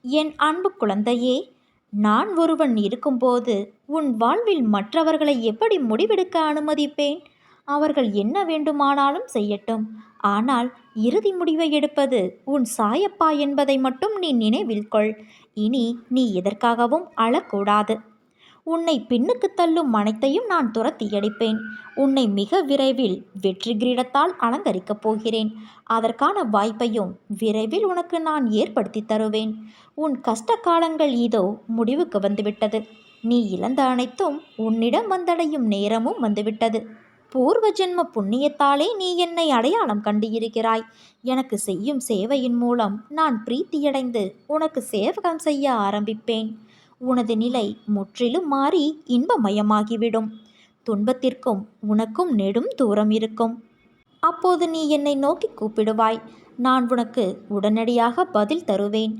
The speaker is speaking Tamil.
என் அன்பு குழந்தையே, நான் ஒருவன் இருக்கும்போது உன் வாழ்வில் மற்றவர்களை எப்படி முடிவெடுக்க அனுமதிப்பேன்? அவர்கள் என்ன வேண்டுமானாலும் செய்யட்டும். ஆனால் இறுதி முடிவை எடுப்பது உன் சாயப்பா என்பதை மட்டும் நீ நினைவில் கொள். இனி நீ எதற்காகவும் அழக்கூடாது. உன்னை பின்னுக்கு தள்ளும் அனைத்தையும் நான் துரத்தியடிப்பேன். உன்னை மிக விரைவில் வெற்றி கிரீடத்தால் அலங்கரிக்கப் போகிறேன். அதற்கான வாய்ப்பையும் விரைவில் உனக்கு நான் ஏற்படுத்தி தருவேன். உன் கஷ்ட காலங்கள் இதோ முடிவுக்கு வந்துவிட்டது. நீ இழந்த அனைத்தும் உன்னிடம் வந்தடையும் நேரமும் வந்துவிட்டது. பூர்வ ஜென்ம புண்ணியத்தாலே நீ என்னை அடையாளம் கண்டு இருக்கிறாய். எனக்கு செய்யும் சேவையின் மூலம் நான் பிரீத்தியடைந்து உனக்கு சேவகம் செய்ய ஆரம்பிப்பேன். உனது நிலை முற்றிலும் மாறி இன்பமயமாகிவிடும். துன்பத்திற்கும் உனக்கும் நெடும் தூரம் இருக்கும். அப்போது நீ என்னை நோக்கி கூப்பிடுவாய். நான் உனக்கு உடனடியாக பதில் தருவேன்.